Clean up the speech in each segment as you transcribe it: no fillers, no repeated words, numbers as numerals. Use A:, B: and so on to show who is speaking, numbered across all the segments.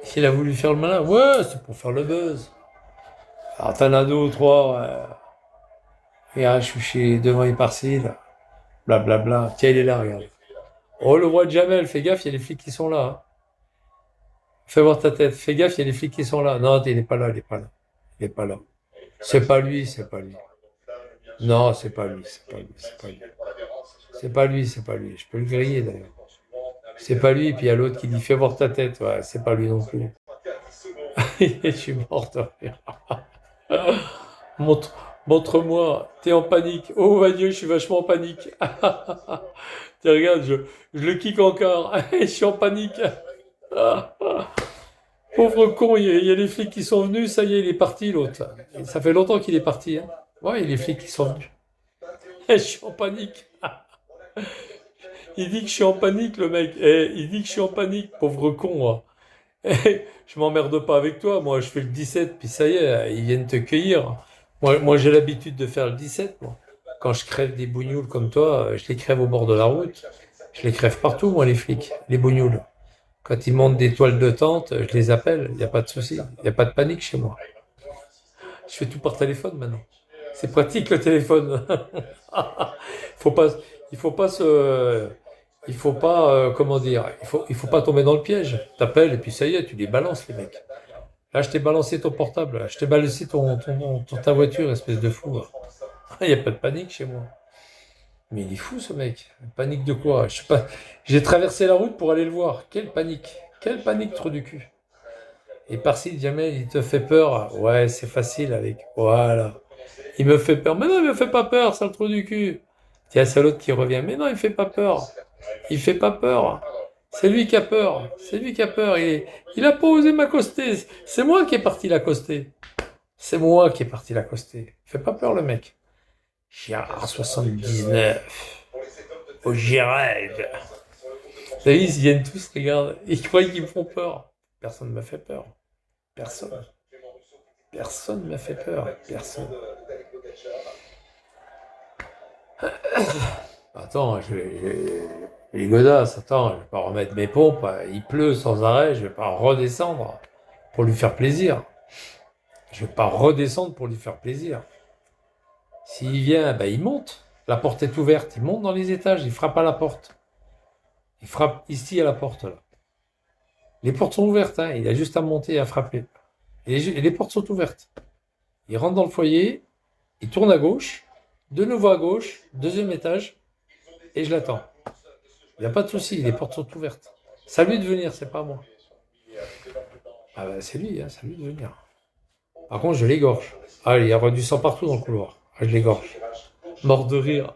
A: S'il a voulu faire le malin, ouais, c'est pour faire le buzz. Alors t'en as deux ou trois, regarde, je suis chez devant les parcis, là. Blablabla. Tiens, il est là, regarde. Oh, le roi de Jamel, fais gaffe, il y a les flics qui sont là, hein. Fais voir ta tête, fais gaffe, il y a les flics qui sont là. Non, il n'est pas là, il n'est pas là. Il n'est pas là. C'est pas lui, c'est pas lui. Non, c'est pas lui, c'est pas lui, c'est pas lui. C'est pas lui, c'est pas lui. Je peux le griller d'ailleurs. C'est pas lui, puis il y a l'autre qui dit fais voir ta tête. Ouais, c'est pas lui non plus. Je suis mort de rire. Montre, montre-moi, t'es en panique. Oh, my Dieu, je suis vachement en panique. Tiens, regarde, je le kick encore. Je suis en panique. Pauvre con, il y a les flics qui sont venus, ça y est, il est parti l'autre. Ça fait longtemps qu'il est parti, hein. Ouais, il y a les flics qui sont venus. Je suis en panique. Il dit que je suis en panique, le mec. Il dit que je suis en panique, pauvre con, hein. Je m'emmerde pas avec toi, moi je fais le 17, puis ça y est, ils viennent te cueillir. Moi j'ai l'habitude de faire le 17, moi. Quand je crève des bougnoules comme toi, je les crève au bord de la route. Je les crève partout, moi, les flics, les bougnoules. Quand ils montent des toiles de tente, je les appelle, il n'y a pas de souci, il n'y a pas de panique chez moi. Je fais tout par téléphone maintenant. C'est pratique le téléphone. faut pas, il faut pas se, il faut pas, comment dire, il faut pas tomber dans le piège. T'appelles et puis ça y est, tu les balances les mecs. Là, je t'ai balancé ton portable, là. Je t'ai balancé ta voiture, espèce de fou, là. Il n'y a pas de panique chez moi. Mais il est fou ce mec. Panique de quoi? Je sais pas. J'ai traversé la route pour aller le voir. Quelle panique. Quelle panique, trou du cul. Et par-ci, jamais il te fait peur. Ouais, c'est facile avec. Voilà. Il me fait peur. Mais non, il me fait pas peur, sale trou du cul. Tiens, c'est l'autre qui revient. Mais non, il fait pas peur. Il fait pas peur. C'est lui qui a peur. C'est lui qui a peur. Il a pas osé m'accoster. C'est moi qui est parti l'accoster. C'est moi qui est parti l'accoster. Fait pas peur le mec. Gérard 79. Au Gérald. T'as vu, ils viennent tous, regarde. Ils croient qu'ils me font peur. Personne ne m'a fait peur. Personne. Personne ne m'a fait peur. Personne. Attends, les godasses, attends, je vais pas remettre mes pompes. Il pleut sans arrêt, je vais pas redescendre pour lui faire plaisir. Je vais pas redescendre pour lui faire plaisir. S'il vient, ben il monte. La porte est ouverte. Il monte dans les étages. Il frappe à la porte. Il frappe ici à la porte, là. Les portes sont ouvertes, hein. Il a juste à monter et à frapper. Et les portes sont ouvertes. Il rentre dans le foyer. Il tourne à gauche. De nouveau à gauche. Deuxième étage. Et je l'attends. Il n'y a pas de souci. Les portes sont ouvertes. C'est à lui de venir, c'est pas à moi. Ah ben, c'est lui, hein. C'est à lui de venir. Par contre, je l'égorge. Ah, il y aura du sang partout dans le couloir. Ah, je l'égorge. Mort de rire.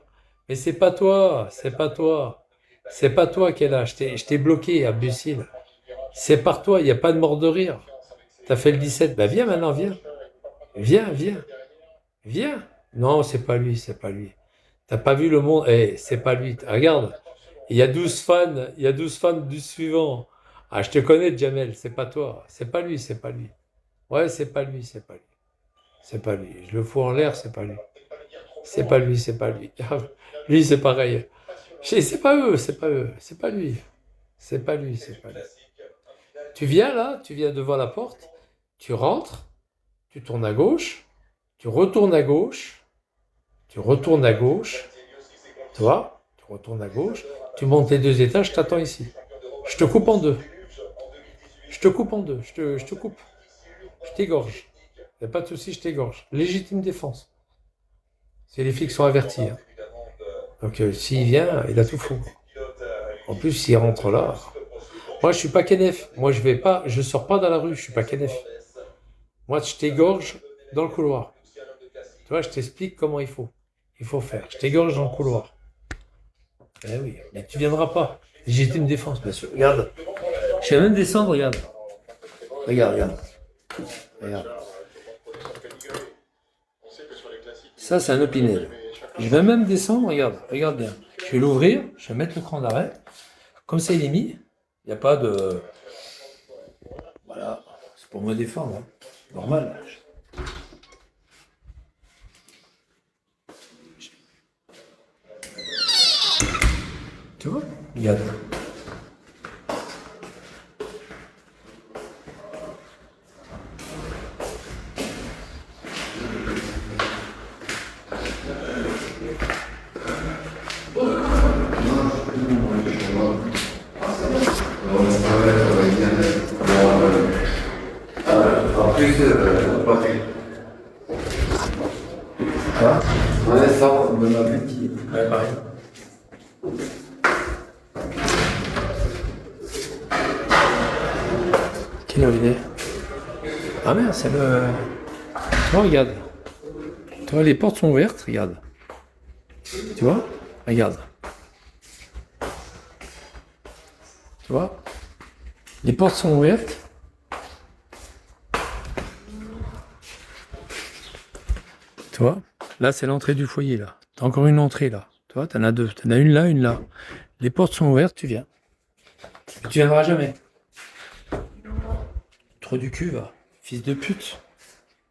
A: Mais c'est pas toi, c'est pas toi. C'est pas toi qui est là. Je t'ai bloqué, imbécile. C'est par toi, il n'y a pas de mort de rire. T'as fait le 17. Bah viens maintenant, viens. Viens, viens. Viens. Non, c'est pas lui, c'est pas lui. T'as pas vu le monde. Eh, c'est pas lui. Regarde. Il y a 12 fans. Il y a 12 fans du suivant. Ah, je te connais, Jamel. C'est pas toi. C'est pas lui, c'est pas lui. Ouais, c'est pas lui, c'est pas lui. C'est pas lui. Je le fous en l'air, c'est pas lui. C'est pas lui, c'est pas lui. Lui, c'est pareil. C'est pas eux, c'est pas eux. C'est pas lui. C'est pas lui, c'est pas lui. Tu viens là, tu viens devant la porte, tu rentres, tu tournes à gauche, tu retournes à gauche, tu retournes à gauche, toi, tu retournes à gauche, tu montes les deux étages, je t'attends ici. Je te coupe en deux. Je te coupe en deux. Je te coupe. Je t'égorge. Y a pas de souci, je t'égorge. Légitime défense. C'est les flics sont avertis, hein. Donc s'il vient, il a tout faux. En plus, s'il rentre là, moi je suis pas Kenef. Moi je sors pas dans la rue. Je suis pas Kenef. Moi je t'égorge dans le couloir. Tu vois, je t'explique comment il faut faire. Je t'égorge dans le couloir. Eh oui, mais tu viendras pas. Légitime défense, bien sûr. Regarde. Je vais même descendre, regarde. Regarde, regarde. Regarde. Ça, c'est un opinel. Je vais même descendre, regarde. Regarde bien. Je vais l'ouvrir, je vais mettre le cran d'arrêt. Comme ça, il est mis. Il n'y a pas de... Voilà. C'est pour me défendre, hein. Normal. Tu vois? Regarde. Hein?
B: Ouais, ça, on me l'a petit.
A: Ouais, pareil. Quelle heure il est? Ah merde, c'est le... Oh, regarde. Tu vois, les portes sont ouvertes, regarde. Tu vois? Regarde. Tu vois? Les portes sont ouvertes. Tu vois? Là, c'est l'entrée du foyer, là. T'as encore une entrée, là. Tu vois, t'en as deux. T'en as une là, une là. Les portes sont ouvertes, tu viens. Tu viendras jamais. Trop du cul, va. Fils de pute.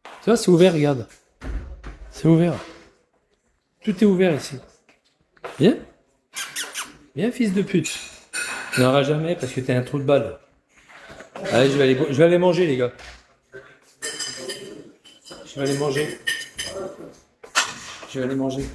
A: Tu vois, c'est ouvert, regarde. C'est ouvert. Tout est ouvert ici. Viens. Viens, fils de pute. Tu n'auras jamais parce que t'es un trou de balle. Allez, je vais aller manger, les gars. Je vais aller manger. Je vais aller manger.